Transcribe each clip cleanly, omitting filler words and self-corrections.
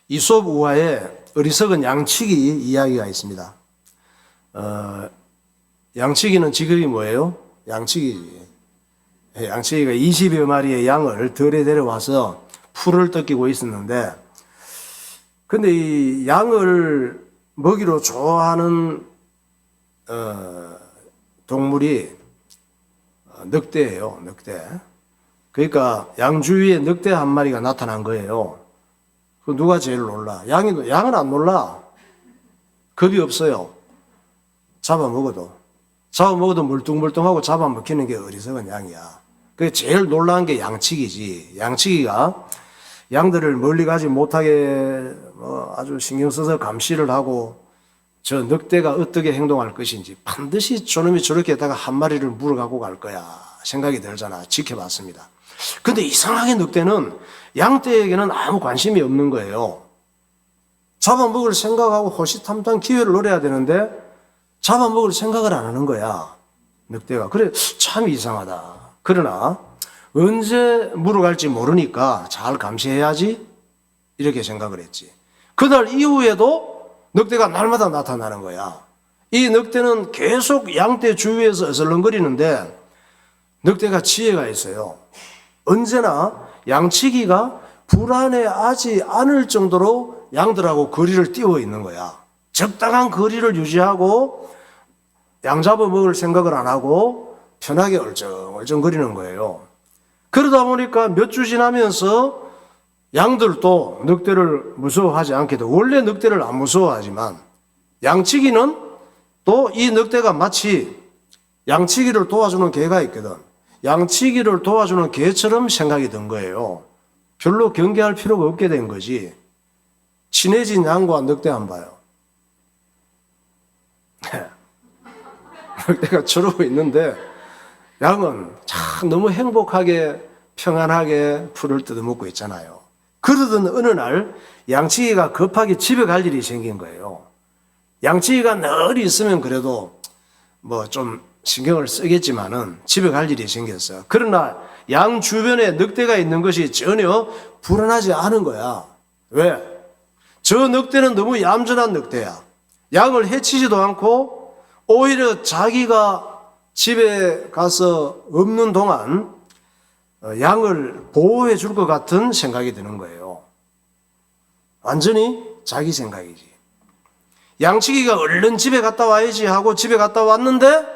이솝 우화에 어리석은 양치기 이야기가 있습니다. 양치기는 직업이 뭐예요? 양치기지. 양치기가 20여 마리의 양을 들에 데려와서 풀을 뜯기고 있었는데, 근데 이 양을 먹이로 좋아하는 동물이 늑대예요, 늑대. 그러니까 양 주위에 늑대 한 마리가 나타난 거예요. 그 누가 제일 놀라? 양은 안 놀라. 겁이 없어요. 잡아먹어도 물뚱물뚱하고 잡아먹히는 게 어리석은 양이야. 그게 제일 놀라운 게 양치기지. 양치기가 양들을 멀리 가지 못하게 아주 신경 써서 감시를 하고, 저 늑대가 어떻게 행동할 것인지 반드시 저놈이 저렇게 했다가 한 마리를 물어가고 갈 거야 생각이 들잖아. 지켜봤습니다. 근데 이상하게 늑대는 양떼에게는 아무 관심이 없는 거예요. 잡아먹을 생각하고 호시탐탐 기회를 노려야 되는데 잡아먹을 생각을 안 하는 거야, 늑대가. 그래, 참 이상하다. 그러나 언제 물어갈지 모르니까 잘 감시해야지, 이렇게 생각을 했지. 그날 이후에도 늑대가 날마다 나타나는 거야. 이 늑대는 계속 양떼 주위에서 어슬렁거리는데 늑대가 지혜가 있어요. 언제나 양치기가 불안해하지 않을 정도로 양들하고 거리를 띄워 있는 거야. 적당한 거리를 유지하고 양 잡아먹을 생각을 안 하고 편하게 얼쩡얼쩡거리는 거예요. 그러다 보니까 몇 주 지나면서 양들도 늑대를 무서워하지 않게 되고, 원래 늑대를 안 무서워하지만 양치기는 또 이 늑대가 마치 양치기를 도와주는 개가 있거든. 양치기를 도와주는 개처럼 생각이 든 거예요. 별로 경계할 필요가 없게 된 거지. 친해진 양과 늑대 한 봐요. 늑대가 저러고 있는데 양은 참 너무 행복하게 평안하게 풀을 뜯어먹고 있잖아요. 그러던 어느 날 양치기가 급하게 집에 갈 일이 생긴 거예요. 양치기가 늘 있으면 그래도 뭐 좀 신경을 쓰겠지만은 집에 갈 일이 생겼어요. 그러나 양 주변에 늑대가 있는 것이 전혀 불안하지 않은 거야. 왜? 저 늑대는 너무 얌전한 늑대야. 양을 해치지도 않고 오히려 자기가 집에 가서 없는 동안 양을 보호해 줄 것 같은 생각이 드는 거예요. 완전히 자기 생각이지. 양치기가 얼른 집에 갔다 와야지 하고 집에 갔다 왔는데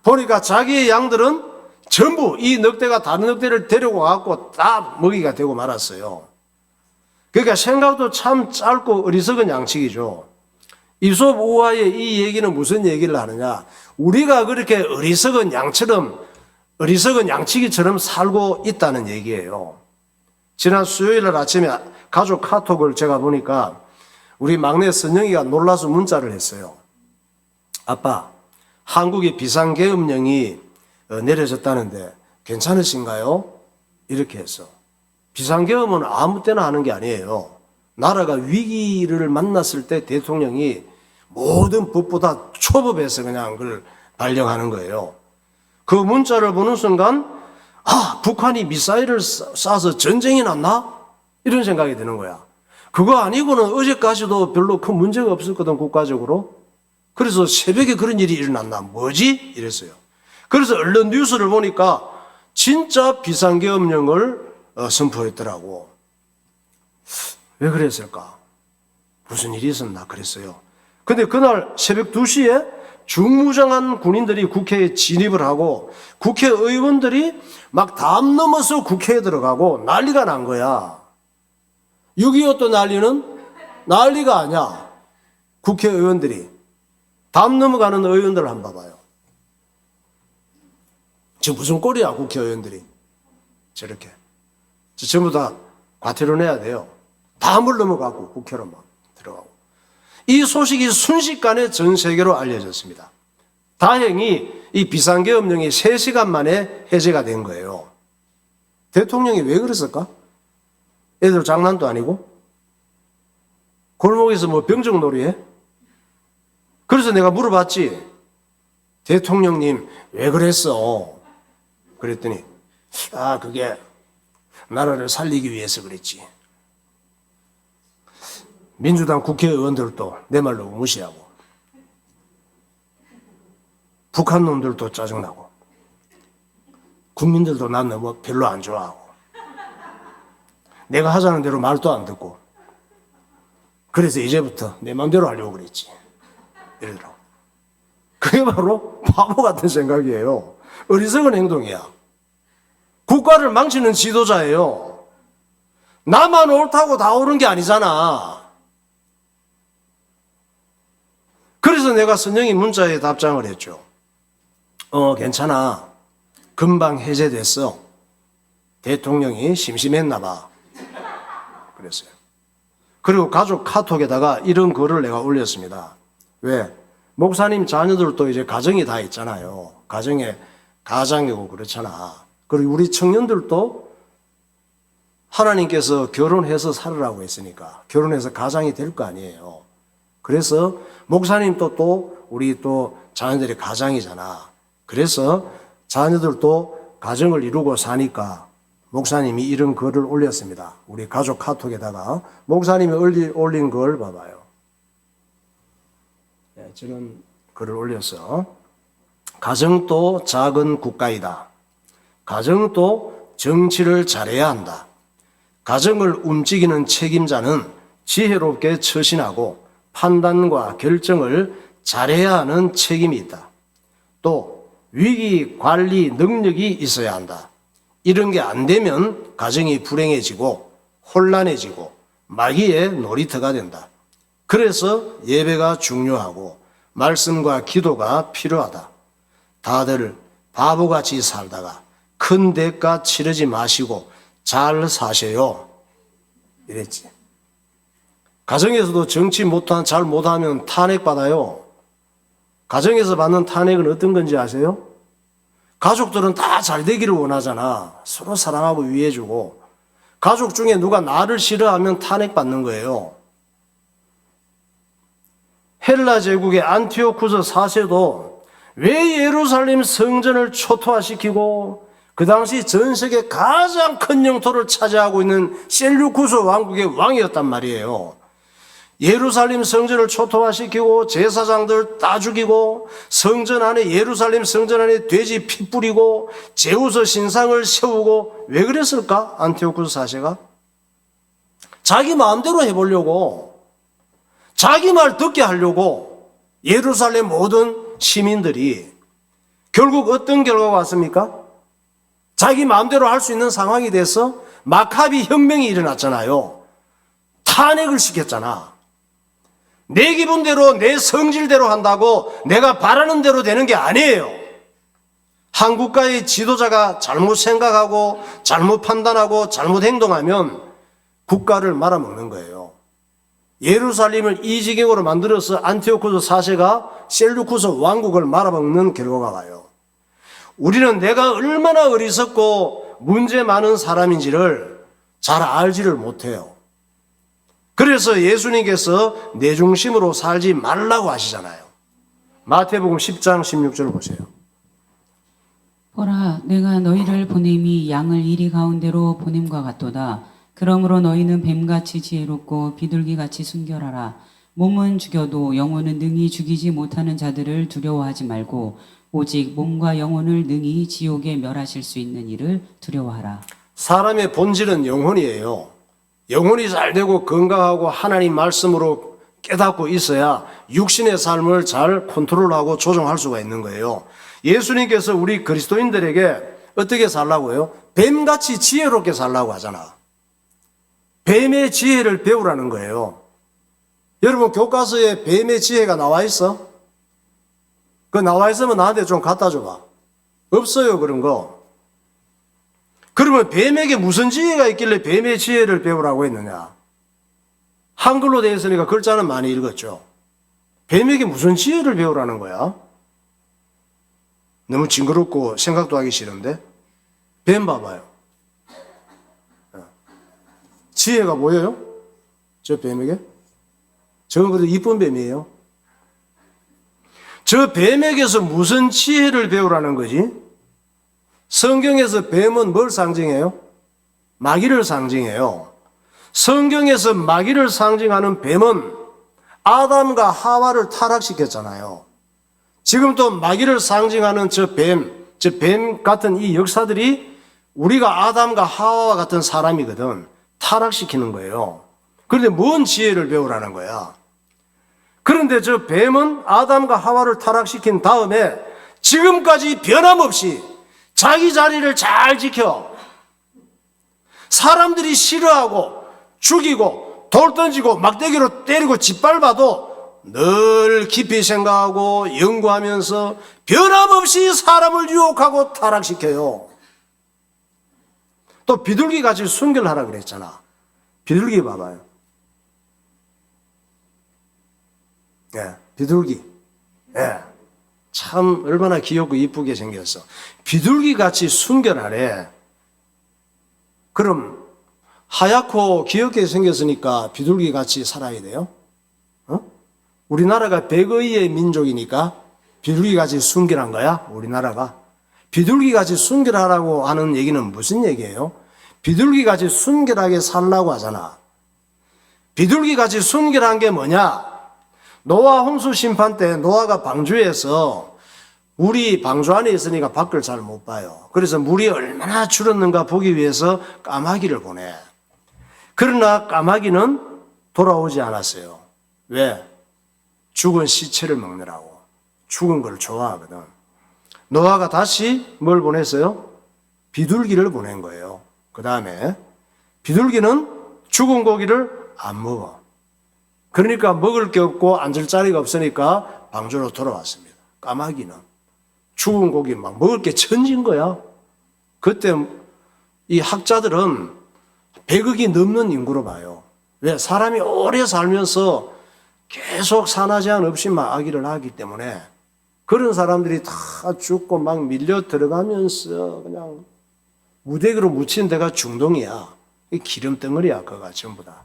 보니까 자기의 양들은 전부 이 늑대가 다른 늑대를 데리고 와갖고 다 먹이가 되고 말았어요. 그러니까 생각도 참 짧고 어리석은 양치기죠. 이솝 우화의 이 얘기는 무슨 얘기를 하느냐? 우리가 그렇게 어리석은 양치기처럼 살고 있다는 얘기예요. 지난 수요일 날 아침에 가족 카톡을 제가 보니까 우리 막내 선영이가 놀라서 문자를 했어요. 아빠, 한국의 비상계엄령이 내려졌다는데 괜찮으신가요? 이렇게 했어. 비상계엄은 아무 때나 하는 게 아니에요. 나라가 위기를 만났을 때 대통령이 모든 법보다 초법해서 그냥 그걸 발령하는 거예요. 그 문자를 보는 순간 북한이 미사일을 쏴서 전쟁이 났나? 이런 생각이 드는 거야. 그거 아니고는 어제까지도 별로 큰 문제가 없었거든, 국가적으로. 그래서 새벽에 그런 일이 일어났나? 뭐지? 이랬어요. 그래서 얼른 뉴스를 보니까 진짜 비상계엄령을 선포했더라고. 왜 그랬을까? 무슨 일이 있었나? 그랬어요. 근데 그날 새벽 2시에 중무장한 군인들이 국회에 진입을 하고 국회의원들이 막 담 넘어서 국회에 들어가고 난리가 난 거야. 6.25 또 난리가 아니야. 국회의원들이 담 넘어가는 의원들을 한번 봐봐요. 지금 무슨 꼴이야, 국회의원들이. 저렇게. 전부 다 과태료 내야 돼요. 담을 넘어가고 국회로 막 들어가고. 이 소식이 순식간에 전 세계로 알려졌습니다. 다행히 이 비상계엄령이 3시간 만에 해제가 된 거예요. 대통령이 왜 그랬을까? 애들 장난도 아니고? 골목에서 뭐 병정놀이 해? 그래서 내가 물어봤지. 대통령님, 왜 그랬어? 그랬더니, 그게 나라를 살리기 위해서 그랬지. 민주당 국회의원들도 내 말 너무 무시하고, 북한 놈들도 짜증나고, 국민들도 난 너무 별로 안 좋아하고, 내가 하자는 대로 말도 안 듣고, 그래서 이제부터 내 맘대로 하려고 그랬지. 이러더라고. 그게 바로 바보 같은 생각이에요. 어리석은 행동이야. 국가를 망치는 지도자예요. 나만 옳다고 다 옳은 게 아니잖아. 그래서 내가 선영이 문자에 답장을 했죠. 괜찮아. 금방 해제됐어. 대통령이 심심했나 봐. 그랬어요. 그리고 가족 카톡에다가 이런 글을 내가 올렸습니다. 왜? 목사님 자녀들도 이제 가정이 다 있잖아요. 가정에 가장이고 그렇잖아. 그리고 우리 청년들도 하나님께서 결혼해서 살으라고 했으니까 결혼해서 가장이 될 거 아니에요. 그래서 목사님도 또 우리 또 자녀들이 가장이잖아. 그래서 자녀들도 가정을 이루고 사니까 목사님이 이런 글을 올렸습니다. 우리 가족 카톡에다가 목사님이 올린 걸 봐봐요. 네, 저는 글을 올려서 가정도 작은 국가이다. 가정도 정치를 잘해야 한다. 가정을 움직이는 책임자는 지혜롭게 처신하고 판단과 결정을 잘해야 하는 책임이 있다. 또 위기 관리 능력이 있어야 한다. 이런 게 안 되면 가정이 불행해지고 혼란해지고 마귀의 놀이터가 된다. 그래서 예배가 중요하고 말씀과 기도가 필요하다. 다들 바보같이 살다가 큰 대가 치르지 마시고 잘 사세요. 이랬지. 가정에서도 정치 잘 못하면 탄핵받아요. 가정에서 받는 탄핵은 어떤 건지 아세요? 가족들은 다 잘 되기를 원하잖아. 서로 사랑하고 위해주고. 가족 중에 누가 나를 싫어하면 탄핵받는 거예요. 헬라 제국의 안티오쿠스 4세도 왜 예루살렘 성전을 초토화시키고 그 당시 전 세계 가장 큰 영토를 차지하고 있는 셀류쿠스 왕국의 왕이었단 말이에요. 예루살렘 성전을 초토화시키고 제사장들 다 죽이고 성전 안에 예루살렘 성전 안에 돼지 피 뿌리고 제우스 신상을 세우고 왜 그랬을까? 안티오쿠스 4세가 자기 마음대로 해보려고 자기 말 듣게 하려고 예루살렘 모든 시민들이 결국 어떤 결과가 왔습니까? 자기 마음대로 할 수 있는 상황이 돼서 마카비 혁명이 일어났잖아요. 탄핵을 시켰잖아. 내 기분대로 내 성질대로 한다고 내가 바라는 대로 되는 게 아니에요. 한 국가의 지도자가 잘못 생각하고 잘못 판단하고 잘못 행동하면 국가를 말아먹는 거예요. 예루살렘을 이지경으로 만들어서 안티오쿠스 4세가 셀루쿠스 왕국을 말아먹는 결과가 와요. 우리는 내가 얼마나 어리석고 문제 많은 사람인지를 잘 알지를 못해요. 그래서 예수님께서 내 중심으로 살지 말라고 하시잖아요. 마태복음 10장 16절 보세요. 보라, 내가 너희를 보냄이 양을 이리 가운데로 보냄과 같도다. 그러므로 너희는 뱀같이 지혜롭고 비둘기같이 순결하라. 몸은 죽여도 영혼은 능히 죽이지 못하는 자들을 두려워하지 말고 오직 몸과 영혼을 능히 지옥에 멸하실 수 있는 이를 두려워하라. 사람의 본질은 영혼이에요. 영혼이 잘 되고 건강하고 하나님 말씀으로 깨닫고 있어야 육신의 삶을 잘 컨트롤하고 조정할 수가 있는 거예요. 예수님께서 우리 그리스도인들에게 어떻게 살라고 해요? 뱀같이 지혜롭게 살라고 하잖아. 뱀의 지혜를 배우라는 거예요. 여러분 교과서에 뱀의 지혜가 나와 있어? 그 나와 있으면 나한테 좀 갖다 줘봐. 없어요 그런 거. 그러면 뱀에게 무슨 지혜가 있길래 뱀의 지혜를 배우라고 했느냐? 한글로 되어 있으니까 글자는 많이 읽었죠. 뱀에게 무슨 지혜를 배우라는 거야? 너무 징그럽고 생각도 하기 싫은데? 뱀 봐봐요. 지혜가 보여요? 저 뱀에게? 저건 그래도 이쁜 뱀이에요. 저 뱀에게서 무슨 지혜를 배우라는 거지? 성경에서 뱀은 뭘 상징해요? 마귀를 상징해요. 성경에서 마귀를 상징하는 뱀은 아담과 하와를 타락시켰잖아요. 지금 또 마귀를 상징하는 저 뱀 같은 이 역사들이 우리가 아담과 하와와 같은 사람이거든. 타락시키는 거예요. 그런데 뭔 지혜를 배우라는 거야? 그런데 저 뱀은 아담과 하와를 타락시킨 다음에 지금까지 변함없이 자기 자리를 잘 지켜 사람들이 싫어하고 죽이고 돌 던지고 막대기로 때리고 짓밟아도 늘 깊이 생각하고 연구하면서 변함없이 사람을 유혹하고 타락시켜요. 또 비둘기같이 순결하라 그랬잖아. 비둘기 봐봐요. 예, 비둘기. 예, 참 얼마나 귀엽고 이쁘게 생겼어. 비둘기같이 순결하래. 그럼 하얗고 귀엽게 생겼으니까 비둘기같이 살아야 돼요? 우리나라가 백의의 민족이니까 비둘기같이 순결한 거야? 우리나라가? 비둘기같이 순결하라고 하는 얘기는 무슨 얘기예요? 비둘기같이 순결하게 살라고 하잖아. 비둘기같이 순결한 게 뭐냐? 노아 홍수 심판 때 노아가 방주에서 물이 방주 안에 있으니까 밖을 잘 못 봐요. 그래서 물이 얼마나 줄었는가 보기 위해서 까마귀를 보내. 그러나 까마귀는 돌아오지 않았어요. 왜? 죽은 시체를 먹느라고. 죽은 걸 좋아하거든. 노아가 다시 뭘 보냈어요? 비둘기를 보낸 거예요. 그 다음에 비둘기는 죽은 고기를 안 먹어. 그러니까 먹을 게 없고 앉을 자리가 없으니까 방주로 돌아왔습니다. 까마귀는 죽은 고기 막 먹을 게 천진 거야. 그때 이 학자들은 100억이 넘는 인구로 봐요. 왜? 사람이 오래 살면서 계속 산화 제한 없이 막 아기를 하기 때문에 그런 사람들이 다 죽고 막 밀려 들어가면서 그냥 무대기로 묻힌 데가 중동이야. 기름덩어리야, 그거가 전부 다.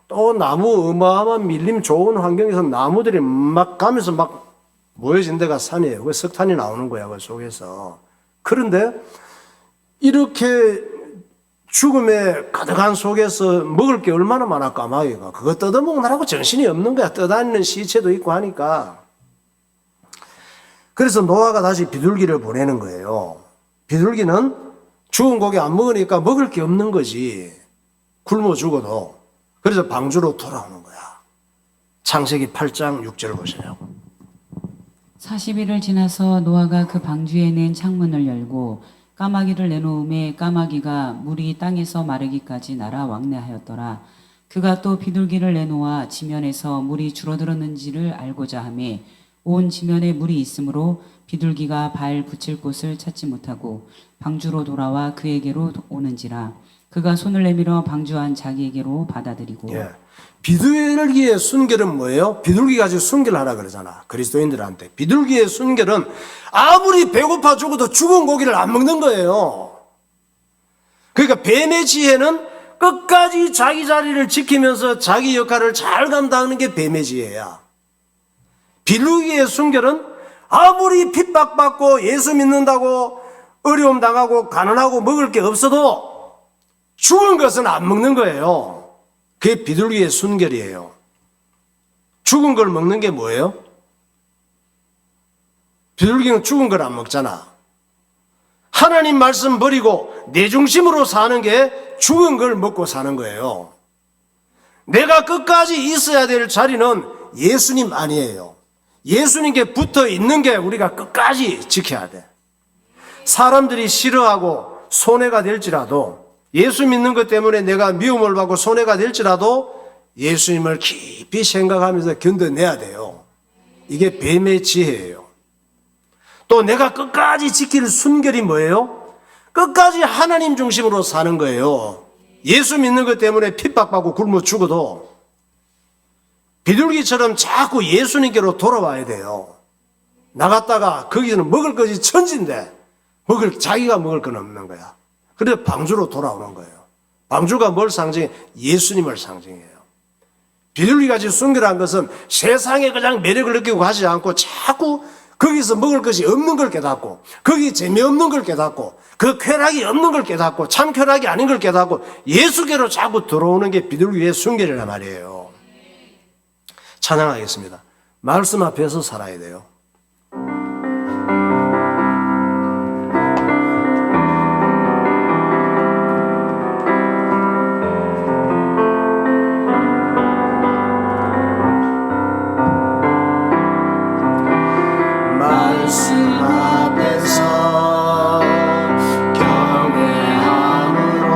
또 나무 어마어마한 밀림 좋은 환경에서 나무들이 막 가면서 막 모여진 데가 산이에요. 그 석탄이 나오는 거야, 그 속에서. 그런데 이렇게 죽음에 가득한 속에서 먹을 게 얼마나 많아, 까마귀가. 그거 뜯어먹느라고 정신이 없는 거야. 떠다니는 시체도 있고 하니까. 그래서 노아가 다시 비둘기를 보내는 거예요. 비둘기는 죽은 고기 안 먹으니까 먹을 게 없는 거지. 굶어 죽어도. 그래서 방주로 돌아오는 거야. 창세기 8장 6절 보세요. 40일을 지나서 노아가 그 방주에 낸 창문을 열고 까마귀를 내놓음에 까마귀가 물이 땅에서 마르기까지 날아 왕래하였더라. 그가 또 비둘기를 내놓아 지면에서 물이 줄어들었는지를 알고자 하매 온 지면에 물이 있으므로 비둘기가 발 붙일 곳을 찾지 못하고 방주로 돌아와 그에게로 오는지라. 그가 손을 내밀어 방주 안 자기에게로 받아들이고. 예. 비둘기의 순결은 뭐예요? 비둘기같이 순결하라 그러잖아. 그리스도인들한테. 비둘기의 순결은 아무리 배고파 죽어도 죽은 고기를 안 먹는 거예요. 그러니까 뱀의 지혜는 끝까지 자기 자리를 지키면서 자기 역할을 잘 감당하는 게 뱀의 지혜야. 비둘기의 순결은 아무리 핍박받고 예수 믿는다고 어려움 당하고 가난하고 먹을 게 없어도 죽은 것은 안 먹는 거예요. 그게 비둘기의 순결이에요. 죽은 걸 먹는 게 뭐예요? 비둘기는 죽은 걸 안 먹잖아. 하나님 말씀 버리고 내 중심으로 사는 게 죽은 걸 먹고 사는 거예요. 내가 끝까지 있어야 될 자리는 예수님 아니에요. 예수님께 붙어 있는 게 우리가 끝까지 지켜야 돼. 사람들이 싫어하고 손해가 될지라도 예수 믿는 것 때문에 내가 미움을 받고 손해가 될지라도 예수님을 깊이 생각하면서 견뎌내야 돼요. 이게 뱀의 지혜예요. 또 내가 끝까지 지킬 순결이 뭐예요? 끝까지 하나님 중심으로 사는 거예요. 예수 믿는 것 때문에 핍박받고 굶어 죽어도 비둘기처럼 자꾸 예수님께로 돌아와야 돼요. 나갔다가 거기서는 먹을 것이 천지인데 자기가 먹을 건 없는 거야. 그래서 방주로 돌아오는 거예요. 방주가 뭘 상징해? 예수님을 상징해요. 비둘기같이 순결한 것은 세상에 그냥 매력을 느끼고 가지 않고 자꾸 거기서 먹을 것이 없는 걸 깨닫고, 거기 재미없는 걸 깨닫고, 그 쾌락이 없는 걸 깨닫고, 참 쾌락이 아닌 걸 깨닫고 예수께로 자꾸 들어오는 게 비둘기의 순결이란 말이에요. 찬양하겠습니다. 말씀 앞에서 살아야 돼요. 말씀 앞에서 경외함으로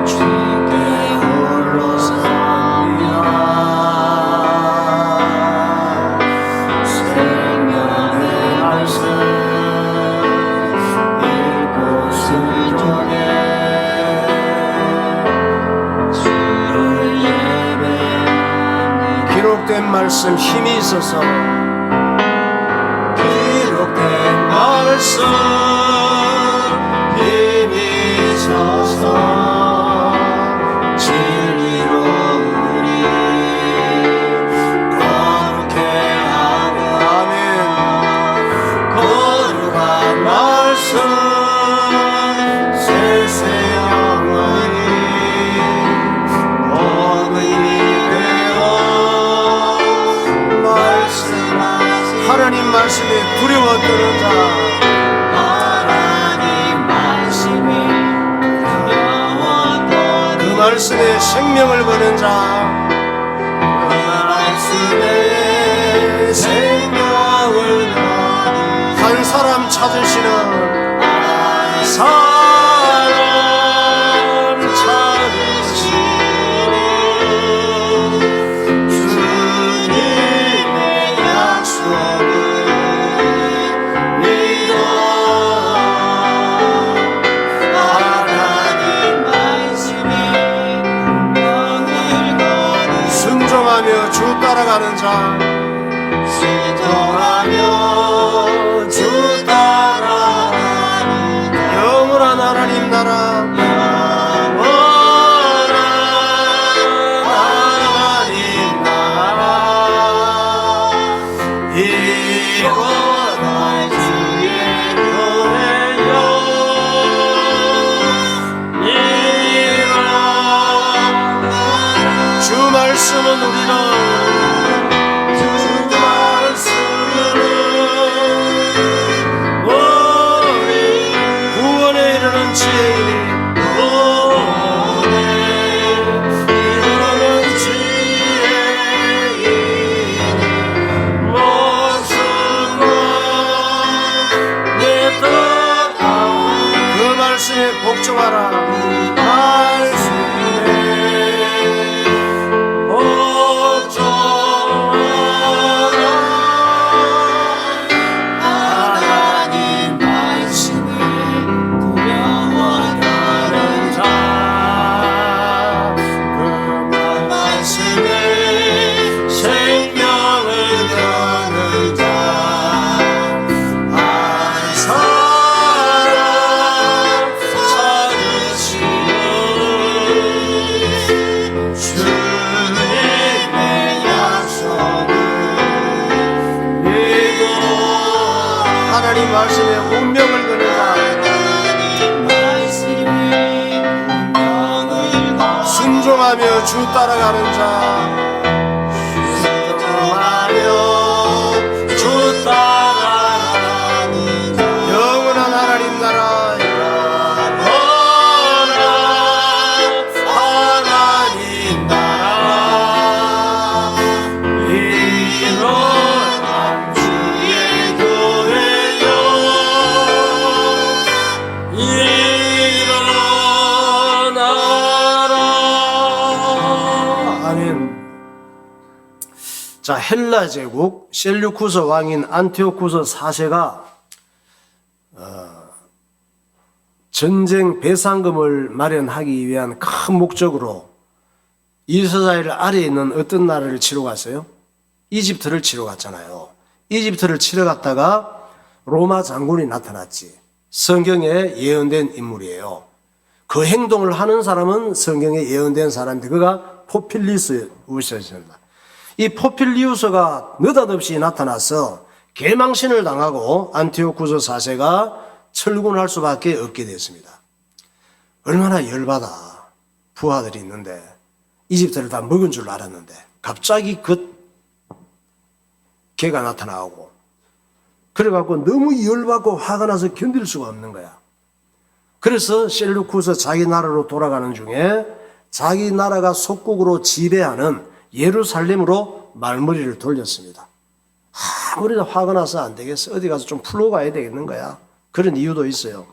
주께 홀로 삽니다. 생명의 말씀 읽고 순종해 주를 예배합니다. 기록된 말씀 힘이 있어서, 기록된 말씀 힘이 있어서 진리로 우리 거룩해 하며. 아멘. 거룩한 말씀 세세 영원히 어머니 되어 하나님 말씀에 두려워 떠는 자, 하나님 말씀에 두려워 떠는 그 말씀에 생명을 거는 자, 그 말씀에 생명을 거는 한 사람 찾으시는 사람 찾으시는 주님의 약속을 믿어. 하나님 말씀에 운명을 거는 순종하며 주 따라가는 자, 순종하며 주 따라가는 자, 영원한 하나님 나라, 영원한 하나님 나라, 이곳 주의 교회여 주 말씀은 우리를, 주 말씀은 우리 구원에 이르는 지혜이니, 구원에 이르는 지혜이니 목숨과 내 뜻 그 말씀에 복종하라. 그 말씀에 복종하라. 하나님 말씀에 두려워 떠는 자, 그 말씀에 생명을 거는 자, 한 사람 찾으시는 주님의 약속을 믿고 하나님 말씀에 운명을 거는 자, 순종하며 주 따라가는 자, 순종하며 주 따라가는 자, 영원한 하나님 나라, 영원한 하나님 나라, 일어난 주의 교회여 일어나라. 아멘. 자, 헬라 제국 셀류쿠스 왕인 안티오쿠스 4세가 전쟁 배상금을 마련하기 위한 큰 목적으로 이스라엘 아래에 있는 어떤 나라를 치러 갔어요? 이집트를 치러 갔잖아요. 이집트를 치러 갔다가 로마 장군이 나타났지. 성경에 예언된 인물이에요. 그 행동을 하는 사람은 성경에 예언된 사람인데 그가 포필리스였습니다. 이 포필리우스가 느닷없이 나타나서 개망신을 당하고 안티오쿠스 4세가 철군할 수밖에 없게 됐습니다. 얼마나 열받아. 부하들이 있는데 이집트를 다 먹은 줄 알았는데 갑자기 개가 나타나고 그래갖고 너무 열받고 화가 나서 견딜 수가 없는 거야. 그래서 셀루쿠스 자기 나라로 돌아가는 중에 자기 나라가 속국으로 지배하는 예루살렘으로 말머리를 돌렸습니다. 아무래도 화가 나서 안 되겠어. 어디 가서 좀 풀고 가야 되겠는 거야. 그런 이유도 있어요.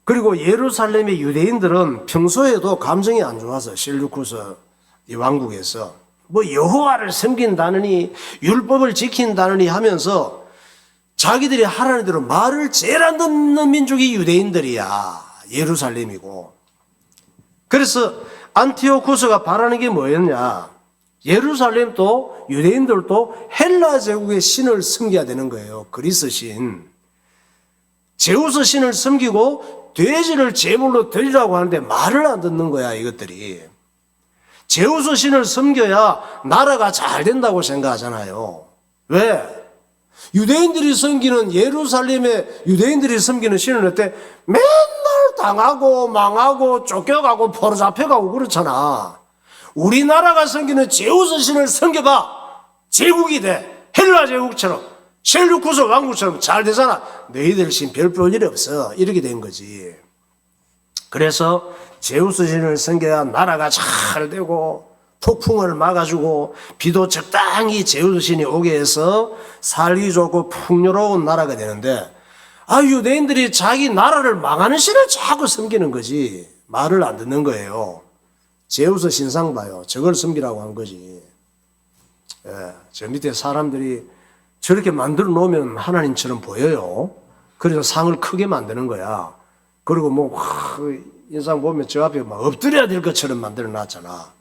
그리고 예루살렘의 유대인들은 평소에도 감정이 안 좋아서 셀루쿠스 이 왕국에서 뭐 여호와를 섬긴다느니 율법을 지킨다느니 하면서 자기들이 하라는 대로 말을 제일 안 듣는 민족이 유대인들이야. 예루살렘이고. 그래서 안티오쿠스가 바라는 게 뭐였냐. 예루살렘도 유대인들도 헬라 제국의 신을 섬겨야 되는 거예요. 그리스 신. 제우스 신을 섬기고 돼지를 제물로 드리라고 하는데 말을 안 듣는 거야, 이것들이. 제우스 신을 섬겨야 나라가 잘 된다고 생각하잖아요. 왜? 유대인들이 섬기는 예루살렘의 유대인들이 섬기는 신은 어때? 맨날 당하고 망하고 쫓겨가고 포로잡혀가고 그렇잖아. 우리나라가 섬기는 제우스 신을 섬겨봐. 제국이 돼. 헬라 제국처럼 셀루쿠스 왕국처럼 잘 되잖아. 너희들 신 별 볼 일이 없어. 이렇게 된 거지. 그래서 제우스 신을 섬겨야 나라가 잘 되고 폭풍을 막아주고 비도 적당히 제우스 신이 오게 해서 살기 좋고 풍요로운 나라가 되는데 유대인들이 자기 나라를 망하는 신을 자꾸 섬기는 거지. 말을 안 듣는 거예요. 제우스 신상 봐요. 저걸 섬기라고 한 거지. 저 밑에 사람들이 저렇게 만들어 놓으면 하나님처럼 보여요. 그래서 상을 크게 만드는 거야. 그리고 인상 보면 저 앞에 막 엎드려야 될 것처럼 만들어 놨잖아.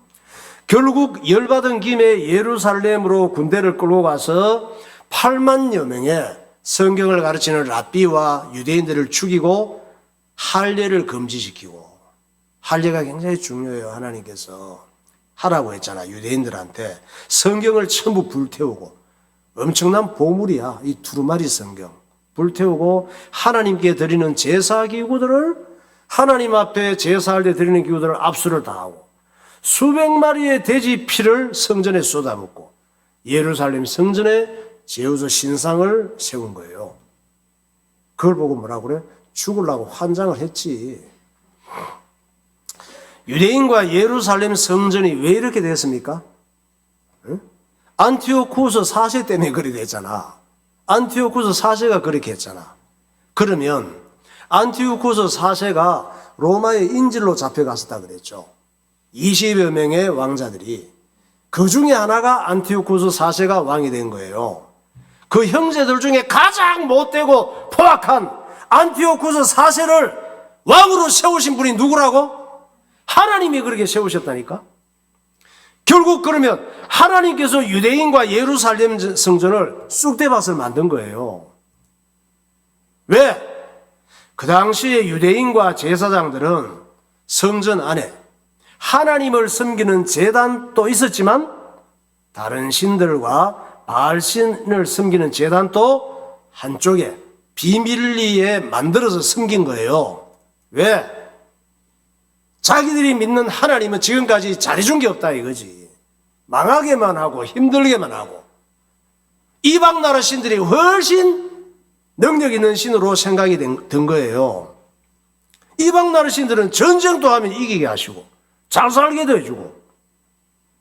결국 열받은 김에 예루살렘으로 군대를 끌고 가서 8만여 명의 성경을 가르치는 랍비와 유대인들을 죽이고 할례를 금지시키고, 할례가 굉장히 중요해요. 하나님께서 하라고 했잖아. 유대인들한테 성경을 전부 불태우고, 엄청난 보물이야. 이 두루마리 성경 불태우고 하나님께 드리는 제사 기구들을, 하나님 앞에 제사할 때 드리는 기구들을 압수를 당하고 수백 마리의 돼지 피를 성전에 쏟아붓고 예루살렘 성전에 제우스 신상을 세운 거예요. 그걸 보고 뭐라고 그래? 죽으려고 환장을 했지. 유대인과 예루살렘 성전이 왜 이렇게 됐습니까? 응? 안티오쿠스 4세 때문에 그렇게 됐잖아. 안티오쿠스 4세가 그렇게 했잖아. 그러면 안티오쿠스 4세가 로마의 인질로 잡혀갔었다 그랬죠. 20여 명의 왕자들이, 그 중에 하나가 안티오쿠스 4세가 왕이 된 거예요. 그 형제들 중에 가장 못되고 포악한 안티오쿠스 4세를 왕으로 세우신 분이 누구라고? 하나님이 그렇게 세우셨다니까. 결국 그러면 하나님께서 유대인과 예루살렘 성전을 쑥대밭을 만든 거예요. 왜? 그 당시에 유대인과 제사장들은 성전 안에 하나님을 섬기는 제단도 있었지만 다른 신들과 바알신을 섬기는 제단도 한쪽에 비밀리에 만들어서 섬긴 거예요. 왜? 자기들이 믿는 하나님은 지금까지 잘해준 게 없다 이거지. 망하게만 하고 힘들게만 하고 이방 나라 신들이 훨씬 능력 있는 신으로 생각이 든 거예요. 이방 나라 신들은 전쟁도 하면 이기게 하시고 잘 살게도 해주고,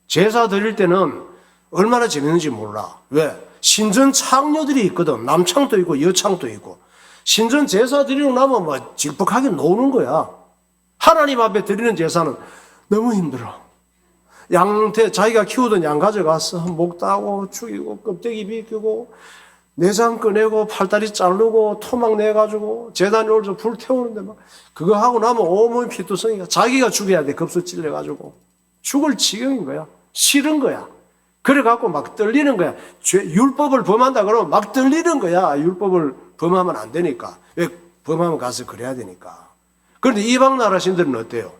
제사 드릴 때는 얼마나 재밌는지 몰라. 왜? 신전 창녀들이 있거든. 남창도 있고 여창도 있고. 신전 제사 드리고 나면 막 질퍽하게 노는 거야. 하나님 앞에 드리는 제사는 너무 힘들어. 자기가 키우던 양 가져가서 목 따고 죽이고 껍데기 비키고 내장 꺼내고 팔다리 자르고 토막 내가지고 제단에 올려서 불 태우는데 막 그거 하고 나면 온몸이 피투성이가 자기가 죽여야 돼. 겁수 찔려가지고 죽을 지경인 거야. 싫은 거야. 그래갖고 막 떨리는 거야. 율법을 범한다 그러면 막 떨리는 거야. 율법을 범하면 안 되니까. 왜? 범하면 가서 그래야 되니까. 그런데 이방 나라 신들은 어때요?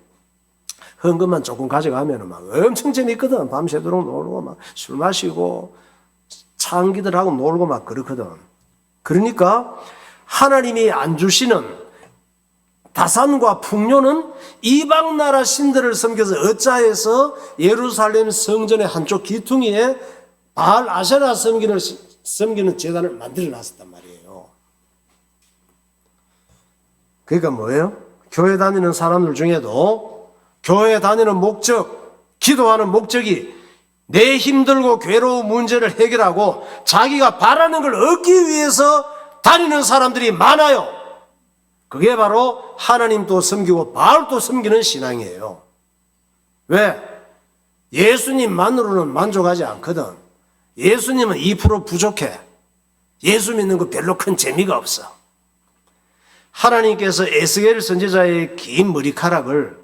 헌금만 조금 가져가면 막 엄청 재밌거든. 밤새도록 놀고 막 술 마시고 창기들하고 놀고 막 그렇거든. 그러니까 하나님이 안 주시는 다산과 풍요는 이방 나라 신들을 섬겨서 어짜해서 예루살렘 성전의 한쪽 기퉁이에 바알 아세라 섬기는 제단을 만들어 놨었단 말이에요. 그러니까 뭐예요? 교회 다니는 사람들 중에도 교회 다니는 목적, 기도하는 목적이 내 힘들고 괴로운 문제를 해결하고 자기가 바라는 걸 얻기 위해서 다니는 사람들이 많아요. 그게 바로 하나님도 섬기고 바알도 섬기는 신앙이에요. 왜? 예수님만으로는 만족하지 않거든. 예수님은 2% 부족해. 예수 믿는 거 별로 큰 재미가 없어. 하나님께서 에스겔 선지자의 긴 머리카락을,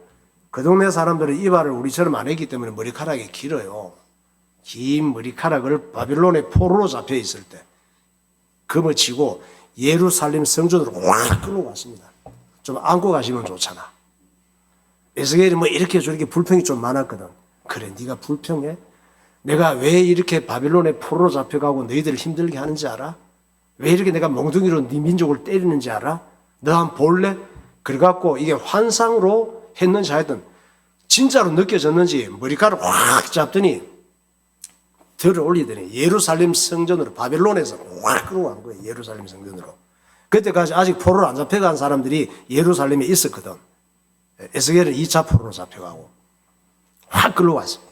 그 동네 사람들은 이발을 우리처럼 안 했기 때문에 머리카락이 길어요. 긴 머리카락을 바빌론의 포로로 잡혀 있을 때 금을 치고 예루살렘 성전으로 확 끌고 갔습니다. 좀 안고 가시면 좋잖아. 에스겔이 뭐 이렇게 저렇게 불평이 좀 많았거든. 그래, 네가 불평해? 내가 왜 이렇게 바빌론의 포로로 잡혀가고 너희들을 힘들게 하는지 알아? 왜 이렇게 내가 몽둥이로 네 민족을 때리는지 알아? 너 한번 볼래? 그래갖고 이게 환상으로 했는지 하여튼 진짜로 느껴졌는지 머리카락 확 잡더니 들어 올리더니 예루살렘 성전으로, 바빌론에서 확 끌고 간 거예요. 예루살렘 성전으로. 그때까지 아직 포로로 안 잡혀간 사람들이 예루살렘에 있었거든. 에스겔은 2차 포로로 잡혀가고 확 끌고 왔어요.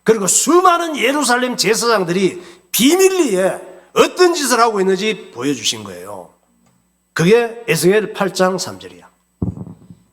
그리고 수많은 예루살렘 제사장들이 비밀리에 어떤 짓을 하고 있는지 보여주신 거예요. 그게 에스겔 8장 3절이야.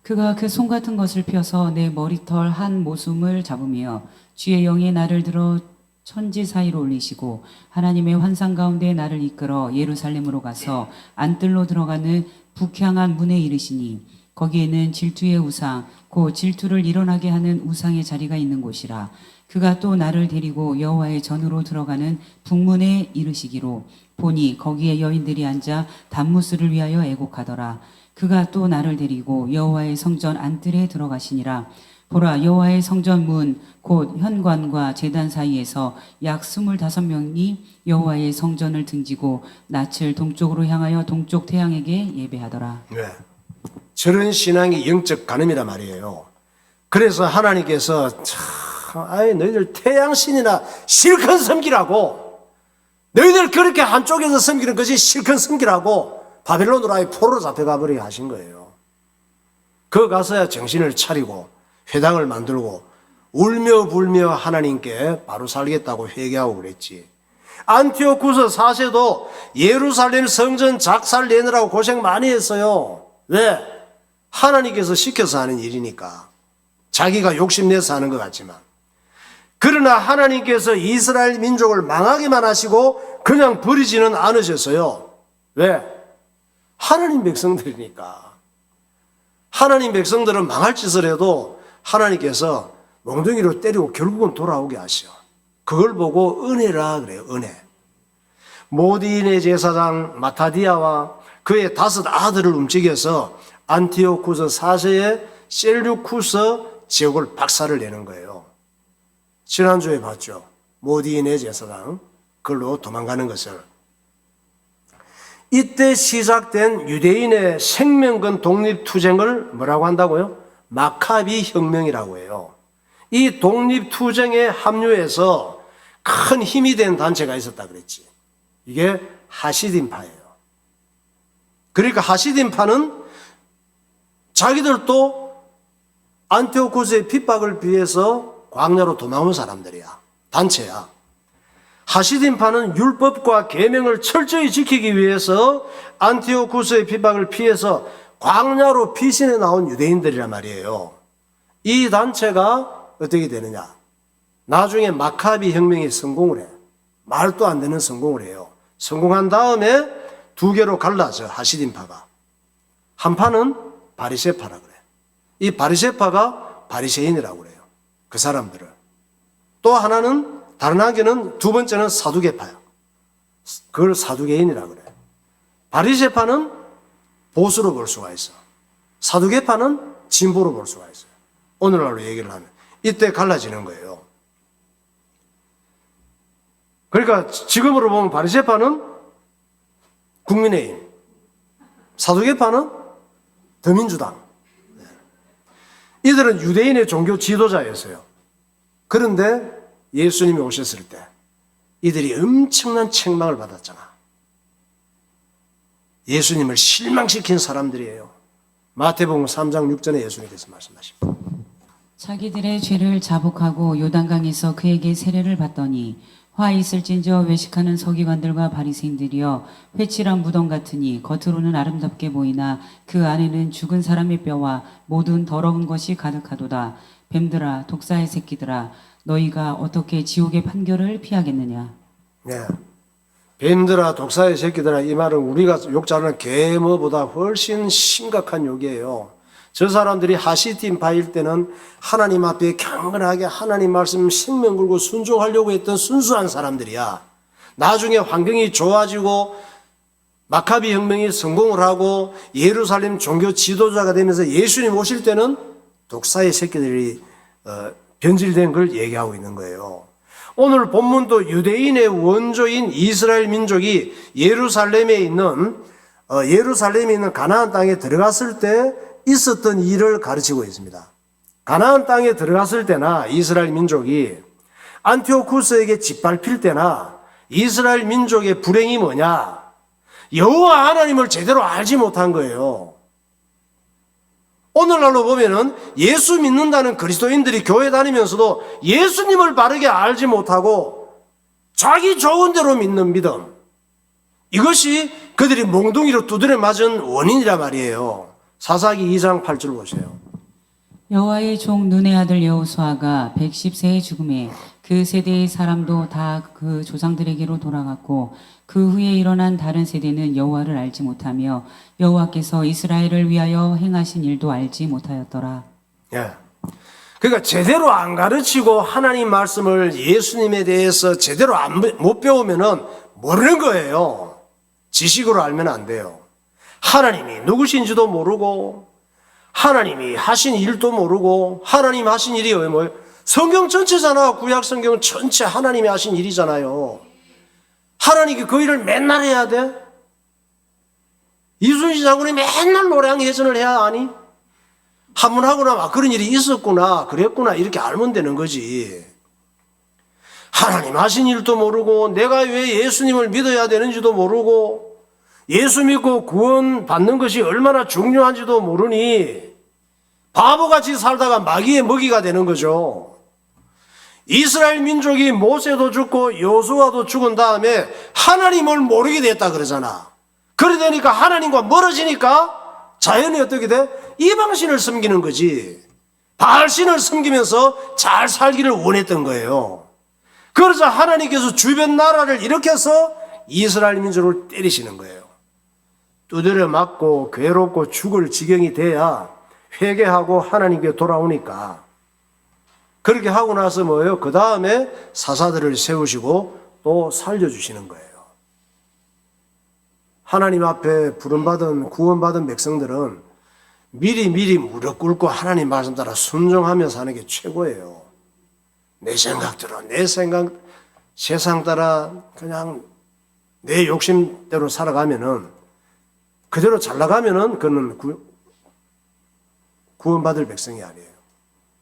그가 그 손 같은 것을 펴서 내 머리털 한 모숨을 잡으며 주의 영이 나를 들어 천지 사이로 올리시고 하나님의 환상 가운데 나를 이끌어 예루살렘으로 가서 안뜰로 들어가는 북향한 문에 이르시니 거기에는 질투의 우상 곧 질투를 일어나게 하는 우상의 자리가 있는 곳이라. 그가 또 나를 데리고 여호와의 전으로 들어가는 북문에 이르시기로 보니 거기에 여인들이 앉아 단무스를 위하여 애곡하더라. 그가 또 나를 데리고 여호와의 성전 안뜰에 들어가시니라. 보라, 여호와의 성전 문 곧 현관과 제단 사이에서 약 25명이 여호와의 성전을 등지고 낯을 동쪽으로 향하여 동쪽 태양에게 예배하더라. 네. 저런 신앙이 영적 간음이란 말이에요. 그래서 하나님께서 아이 너희들 태양신이나 실컷 섬기라고, 너희들 그렇게 한쪽에서 섬기는 것이 실컷 섬기라고 바벨론으로 아예 포로로 잡혀가 버리게 하신 거예요. 그 가서야 정신을 차리고 회당을 만들고 울며 불며 하나님께 바로 살겠다고 회개하고 그랬지. 안티오쿠스 4세도 예루살렘 성전 작살 내느라고 고생 많이 했어요. 왜? 하나님께서 시켜서 하는 일이니까. 자기가 욕심내서 하는 것 같지만. 그러나 하나님께서 이스라엘 민족을 망하게만 하시고 그냥 버리지는 않으셨어요. 왜? 하나님 백성들이니까. 하나님 백성들은 망할 짓을 해도 하나님께서 몽둥이로 때리고 결국은 돌아오게 하셔. 그걸 보고 은혜라 그래요. 은혜. 모디인의 제사장 마타디아와 그의 5 아들을 움직여서 안티오쿠스 4세의 셀류쿠스 지역을 박살을 내는 거예요. 지난주에 봤죠. 모디인의 제사장 그걸로 도망가는 것을. 이때 시작된 유대인의 생명건 독립투쟁을 뭐라고 한다고요? 마카비 혁명이라고 해요. 이 독립투쟁에 합류해서 큰 힘이 된 단체가 있었다 그랬지. 이게 하시딘파예요. 그러니까 하시딘파는 자기들도 안티오쿠스의 핍박을 피해서 광야로 도망온 사람들이야. 단체야. 하시딘파는 율법과 계명을 철저히 지키기 위해서 안티오쿠스의 핍박을 피해서 광야로 피신해 나온 유대인들이란 말이에요. 이 단체가 어떻게 되느냐? 나중에 마카비 혁명이 성공을 해. 말도 안 되는 성공을 해요. 성공한 다음에 2개로 갈라져, 하시딘파가. 한 파는 바리새파라 그래. 이 바리새파가 바리새인이라고 그래요. 그 사람들을. 또 하나는, 다른 한개는 2번째는 사두개파야. 그걸 사두개인이라고 그래. 바리새파는 보수로 볼 수가 있어. 사두개파는 진보로 볼 수가 있어요. 오늘날로 얘기를 하면. 이때 갈라지는 거예요. 그러니까 지금으로 보면 바리새파는 국민의힘, 사두개파는 더민주당. 이들은 유대인의 종교 지도자였어요. 그런데 예수님이 오셨을 때 이들이 엄청난 책망을 받았잖아. 예수님을 실망시킨 사람들이에요. 마태복음 3장 6절에 예수님께서 말씀하십니다. 자기들의 죄를 자복하고 요단강에서 그에게 세례를 받더니 화 있을진저 외식하는 서기관들과 바리새인들이여 회칠한 무덤 같으니 겉으로는 아름답게 보이나 그 안에는 죽은 사람의 뼈와 모든 더러운 것이 가득하도다. 뱀들아 독사의 새끼들아 너희가 어떻게 지옥의 판결을 피하겠느냐. 네. 뱀들아 독사의 새끼들아, 이 말은 우리가 욕 잘하는 개머보다 훨씬 심각한 욕이에요. 저 사람들이 하시팀 바일 때는 하나님 앞에 경건하게 하나님 말씀 생명 걸고 순종하려고 했던 순수한 사람들이야. 나중에 환경이 좋아지고 마카비 혁명이 성공을 하고 예루살렘 종교 지도자가 되면서 예수님 오실 때는 독사의 새끼들이 변질된 걸 얘기하고 있는 거예요. 오늘 본문도 유대인의 원조인 이스라엘 민족이 예루살렘에 있는 가나안 땅에 들어갔을 때 있었던 일을 가르치고 있습니다. 가나안 땅에 들어갔을 때나 이스라엘 민족이 안티오쿠스에게 짓밟힐 때나 이스라엘 민족의 불행이 뭐냐? 여호와 하나님을 제대로 알지 못한 거예요. 오늘날로 보면은 예수 믿는다는 그리스도인들이 교회 다니면서도 예수님을 바르게 알지 못하고 자기 좋은 대로 믿는 믿음, 이것이 그들이 몽둥이로 두드려 맞은 원인이라 말이에요. 사사기 2장 8절 보세요. 여호와의 종 눈의 아들 여호수아가 110세의 죽음에 그 세대의 사람도 다 그 조상들에게로 돌아갔고 그 후에 일어난 다른 세대는 여호와를 알지 못하며 여호와께서 이스라엘을 위하여 행하신 일도 알지 못하였더라. 예. 그러니까 제대로 안 가르치고 하나님 말씀을 예수님에 대해서 제대로 못 배우면은 모르는 거예요. 지식으로 알면 안 돼요. 하나님이 누구신지도 모르고 하나님이 하신 일도 모르고 하나님 하신 일이 뭐예요? 성경 전체잖아. 구약 성경 전체 하나님이 하신 일이잖아요. 하나님이 그 일을 맨날 해야 돼? 이순신 장군이 맨날 노량 해전을 해야 하니? 한번 하고 나면 그런 일이 있었구나, 그랬구나 이렇게 알면 되는 거지. 하나님 하신 일도 모르고 내가 왜 예수님을 믿어야 되는지도 모르고 예수 믿고 구원 받는 것이 얼마나 중요한지도 모르니 바보같이 살다가 마귀의 먹이가 되는 거죠. 이스라엘 민족이 모세도 죽고 여호수아도 죽은 다음에 하나님을 모르게 됐다 그러잖아. 그래 되니까 하나님과 멀어지니까 자연히 어떻게 돼? 이방신을 섬기는 거지. 바알신을 섬기면서 잘 살기를 원했던 거예요. 그러자 하나님께서 주변 나라를 일으켜서 이스라엘 민족을 때리시는 거예요. 두드려 맞고 괴롭고 죽을 지경이 돼야 회개하고 하나님께 돌아오니까. 그렇게 하고 나서 뭐예요? 그 다음에 사사들을 세우시고 또 살려주시는 거예요. 하나님 앞에 부름받은 구원받은 백성들은 미리 무릎 꿇고 하나님 말씀 따라 순종하며 사는 게 최고예요. 내 생각대로 내 생각 세상 따라 그냥 내 욕심대로 살아가면은 그대로 잘 나가면은 그는 구원받을 백성이 아니에요.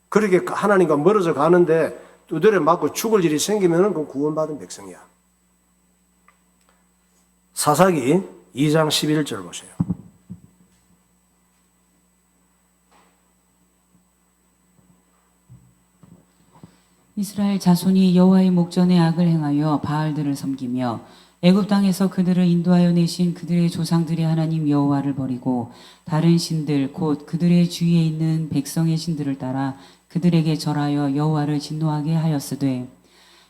그렇게 하나님과 멀어져 가는데 두드려 맞고 죽을 일이 생기면은 그 구원받은 백성이야. 사사기 2장 11절 보세요. 이스라엘 자손이 여호와의 목전에 악을 행하여 바알들을 섬기며 애굽 땅에서 그들을 인도하여 내신 그들의 조상들의 하나님 여호와를 버리고 다른 신들 곧 그들의 주위에 있는 백성의 신들을 따라 그들에게 절하여 여호와를 진노하게 하였으되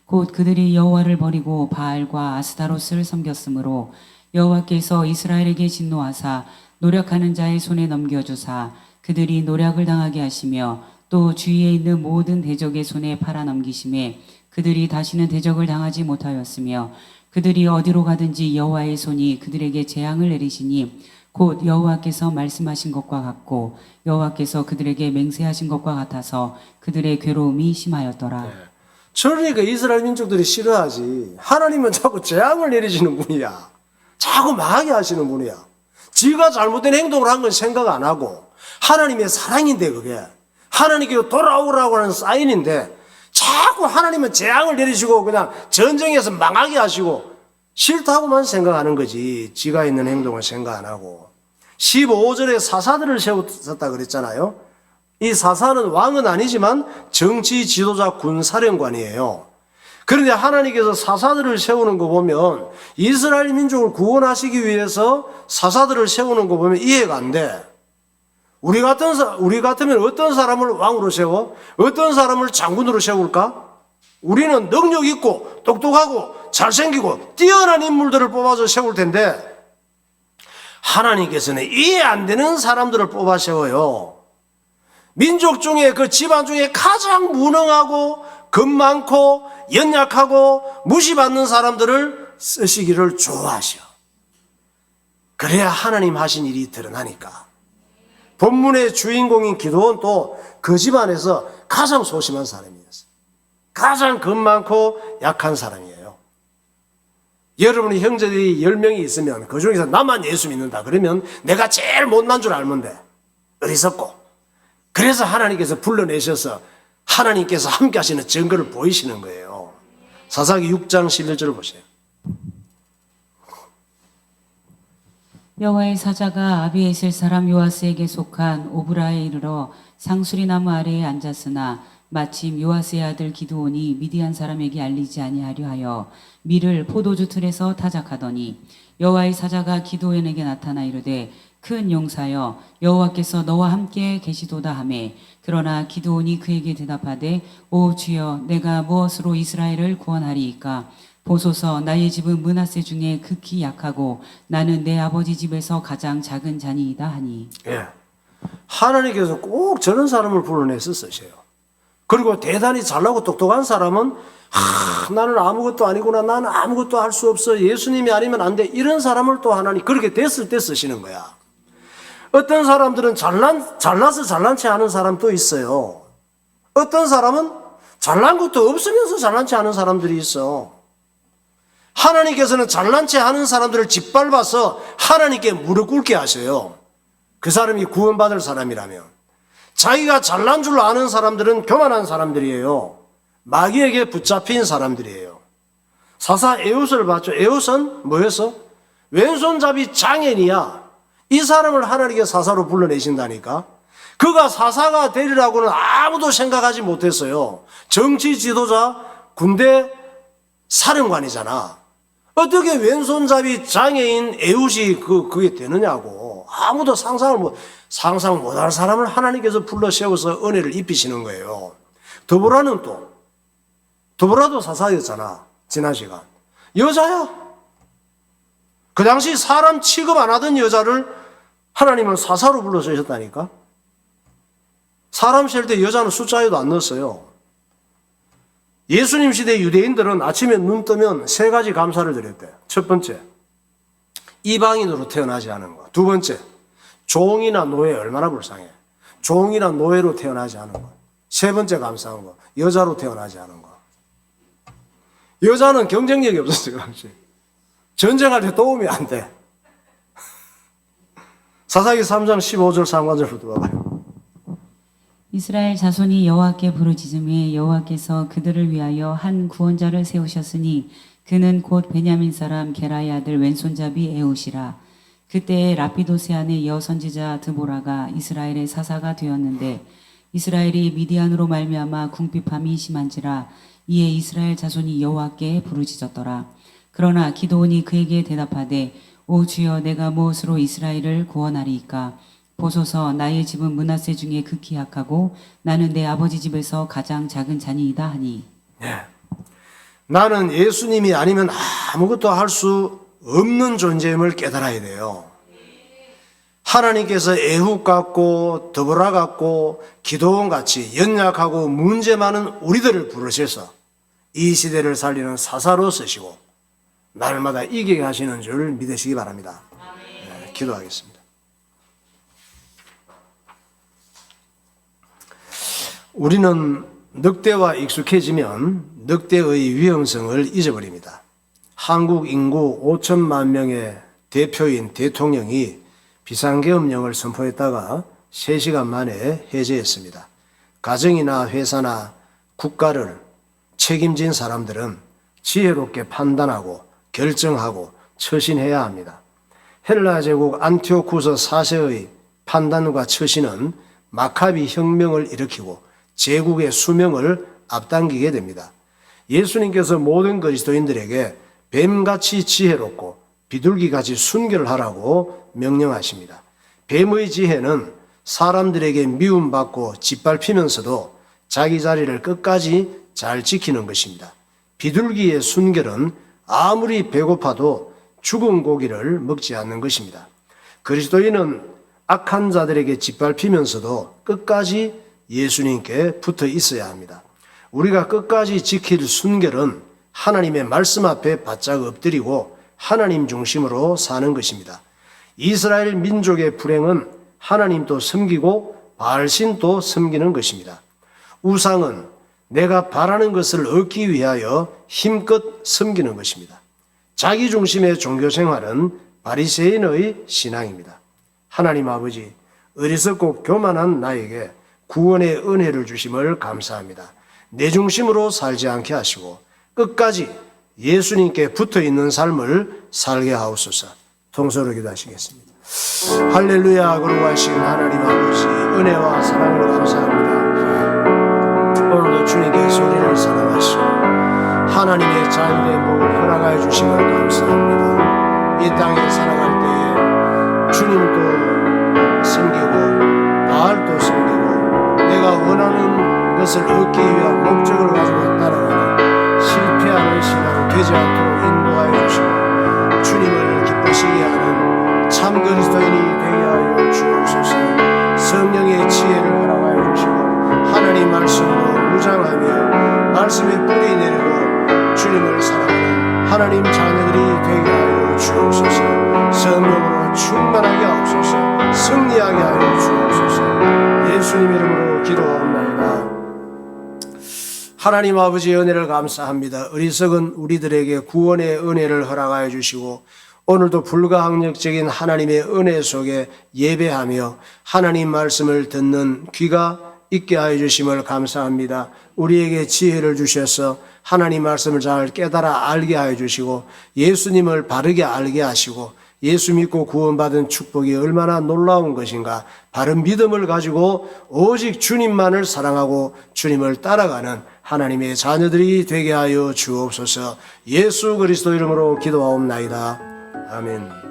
곧 그들이 여호와를 버리고 바알과 아스타롯을 섬겼으므로 여호와께서 이스라엘에게 진노하사 노력하는 자의 손에 넘겨주사 그들이 노력을 당하게 하시며 또 주위에 있는 모든 대적의 손에 팔아넘기심에 그들이 다시는 대적을 당하지 못하였으며 그들이 어디로 가든지 여호와의 손이 그들에게 재앙을 내리시니 곧 여호와께서 말씀하신 것과 같고 여호와께서 그들에게 맹세하신 것과 같아서 그들의 괴로움이 심하였더라. 그러니까 이스라엘 민족들이 싫어하지. 하나님은 자꾸 재앙을 내리시는 분이야. 자꾸 망하게 하시는 분이야. 지가 잘못된 행동을 한 건 생각 안 하고 하나님의 사랑인데 그게 하나님께 돌아오라고 하는 사인인데 자꾸 하나님은 재앙을 내리시고 그냥 전쟁에서 망하게 하시고 싫다고만 생각하는 거지. 지가 있는 행동을 생각 안 하고 15절에 사사들을 세웠다 그랬잖아요. 이 사사는 왕은 아니지만 정치 지도자 군사령관이에요. 그런데 하나님께서 사사들을 세우는 거 보면 이스라엘 민족을 구원하시기 위해서 사사들을 세우는 거 보면 이해가 안 돼. 우리 같으면 어떤 사람을 왕으로 세워? 어떤 사람을 장군으로 세울까? 우리는 능력 있고 똑똑하고 잘생기고 뛰어난 인물들을 뽑아서 세울 텐데 하나님께서는 이해 안 되는 사람들을 뽑아 세워요. 민족 중에 그 집안 중에 가장 무능하고 겁 많고 연약하고 무시받는 사람들을 쓰시기를 좋아하셔. 그래야 하나님 하신 일이 드러나니까. 본문의 주인공인 기도는 또 그 집안에서 가장 소심한 사람이었어요. 가장 겁 많고 약한 사람이에요. 여러분의 형제들이 10명이 있으면 그 중에서 나만 예수 믿는다 그러면 내가 제일 못난 줄 알면 돼. 어리석고. 그래서 하나님께서 불러내셔서 하나님께서 함께 하시는 증거를 보이시는 거예요. 사사기 6장 11절을 보세요. 여호와의 사자가 아비에셀 사람 요아스에게 속한 오브라에 이르러 상수리 나무 아래에 앉았으나 마침 요아스의 아들 기드온이 미디안 사람에게 알리지 아니하려 하여 밀을 포도주 틀에서 타작하더니 여호와의 사자가 기드온에게 나타나 이르되 큰 용사여 여호와께서 너와 함께 계시도다 하매 그러나 기드온이 그에게 대답하되 오 주여 내가 무엇으로 이스라엘을 구원하리이까 보소서 나의 집은 므낫세 중에 극히 약하고 나는 내 아버지 집에서 가장 작은 자니이다 하니. 예. 하나님께서 꼭 저런 사람을 불러내서 쓰셔요. 그리고 대단히 잘나고 똑똑한 사람은 나는 아무것도 아니구나, 나는 아무것도 할 수 없어, 예수님이 아니면 안 돼, 이런 사람을 또 하나님 그렇게 됐을 때 쓰시는 거야. 어떤 사람들은 잘나서 잘난 체 하는 사람도 있어요. 어떤 사람은 잘난 것도 없으면서 잘난 체 하는 사람들이 있어. 하나님께서는 잘난 체 하는 사람들을 짓밟아서 하나님께 무릎 꿇게 하셔요. 그 사람이 구원받을 사람이라면. 자기가 잘난 줄 아는 사람들은 교만한 사람들이에요. 마귀에게 붙잡힌 사람들이에요. 사사 에웃을 봤죠. 에웃은 뭐였어? 왼손잡이 장인이야. 이 사람을 하나님께 사사로 불러내신다니까. 그가 사사가 되리라고는 아무도 생각하지 못했어요. 정치 지도자, 군대 사령관이잖아. 어떻게 왼손잡이 장애인 에웃이 그게 되느냐고. 아무도 상상 못할 사람을 하나님께서 불러 세워서 은혜를 입히시는 거예요. 드보라도 사사였잖아. 지난 시간. 여자야. 그 당시 사람 취급 안 하던 여자를 하나님은 사사로 불러 세우셨다니까. 사람 셀 때 여자는 숫자에도 안 넣었어요. 예수님 시대 유대인들은 아침에 눈 뜨면 3가지 감사를 드렸대요. 첫 번째, 이방인으로 태어나지 않은 거. 두 번째, 종이나 노예. 얼마나 불쌍해. 종이나 노예로 태어나지 않은 거. 세 번째 감사한 거, 여자로 태어나지 않은 거. 여자는 경쟁력이 없었어요. 전쟁할 때 도움이 안 돼. 사사기 3장 15절 상관절부터 봐봐요. 이스라엘 자손이 여호와께 부르짖음에 여호와께서 그들을 위하여 한 구원자를 세우셨으니 그는 곧 베냐민 사람 게라의 아들 왼손잡이 에웃이라. 그때에 라피도세 안의 여선지자 드보라가 이스라엘의 사사가 되었는데 이스라엘이 미디안으로 말미암아 궁핍함이 심한지라. 이에 이스라엘 자손이 여호와께 부르짖었더라. 그러나 기드온이 그에게 대답하되 오 주여 내가 무엇으로 이스라엘을 구원하리이까. 보소서 나의 집은 므낫세 중에 극히 약하고 나는 내 아버지 집에서 가장 작은 자니이다 하니. 네. 나는 예수님이 아니면 아무것도 할 수 없는 존재임을 깨달아야 돼요. 하나님께서 에훗 같고 드보라 같고 기도원 같이 연약하고 문제 많은 우리들을 부르셔서 이 시대를 살리는 사사로 쓰시고 날마다 이기게 하시는 줄 믿으시기 바랍니다. 네, 기도하겠습니다. 우리는 늑대와 익숙해지면 늑대의 위험성을 잊어버립니다. 한국 인구 5천만 명의 대표인 대통령이 비상계엄령을 선포했다가 3시간 만에 해제했습니다. 가정이나 회사나 국가를 책임진 사람들은 지혜롭게 판단하고 결정하고 처신해야 합니다. 헬라 제국 안티오쿠스 4세의 판단과 처신은 마카비 혁명을 일으키고 제국의 수명을 앞당기게 됩니다. 예수님께서 모든 그리스도인들에게 뱀같이 지혜롭고 비둘기같이 순결하라고 명령하십니다. 뱀의 지혜는 사람들에게 미움받고 짓밟히면서도 자기 자리를 끝까지 잘 지키는 것입니다. 비둘기의 순결은 아무리 배고파도 죽은 고기를 먹지 않는 것입니다. 그리스도인은 악한 자들에게 짓밟히면서도 끝까지 예수님께 붙어 있어야 합니다. 우리가 끝까지 지킬 순결은 하나님의 말씀 앞에 바짝 엎드리고 하나님 중심으로 사는 것입니다. 이스라엘 민족의 불행은 하나님도 섬기고 바알신도 섬기는 것입니다. 우상은 내가 바라는 것을 얻기 위하여 힘껏 섬기는 것입니다. 자기 중심의 종교 생활은 바리새인의 신앙입니다. 하나님 아버지, 어리석고 교만한 나에게 구원의 은혜를 주심을 감사합니다. 내 중심으로 살지 않게 하시고 끝까지 예수님께 붙어 있는 삶을 살게 하옵소서. 통성으로 기도하시겠습니다. 할렐루야. 거룩하신 하나님 아버지, 은혜와 사랑을 감사합니다. 오늘도 주님께서 우리를 사랑하시고 하나님의 자유의 복을 허락하여 주심을 감사합니다. 이 땅에 살아갈 때에 주님도 섬기고 바알도 섬기고 내가 원하는 것을 얻기 위한 목적을 가지고 따라가는 실패하는 신앙 되지 않도록 인도하여 주시고 주님을 기쁘시게 하는 참 그리스도인이 되게 하여 주옵소서. 성령의 지혜를 허락하여 주시고 하나님 말씀으로 무장하며 말씀의 뿌리 내리고 주님을 사랑하는 하나님 자녀들이 되게 하여 주옵소서. 성령으로 충만하게 하옵소서. 승리하게 하여 주옵소서. 예수님 이름으로 기도하옵나이다. 하나님 아버지의 은혜를 감사합니다. 어리석은 우리들에게 구원의 은혜를 허락하여 주시고 오늘도 불가항력적인 하나님의 은혜 속에 예배하며 하나님 말씀을 듣는 귀가 있게 하여 주심을 감사합니다. 우리에게 지혜를 주셔서 하나님 말씀을 잘 깨달아 알게 하여 주시고 예수님을 바르게 알게 하시고 예수 믿고 구원받은 축복이 얼마나 놀라운 것인가, 바른 믿음을 가지고 오직 주님만을 사랑하고 주님을 따라가는 하나님의 자녀들이 되게 하여 주옵소서. 예수 그리스도 이름으로 기도하옵나이다. 아멘.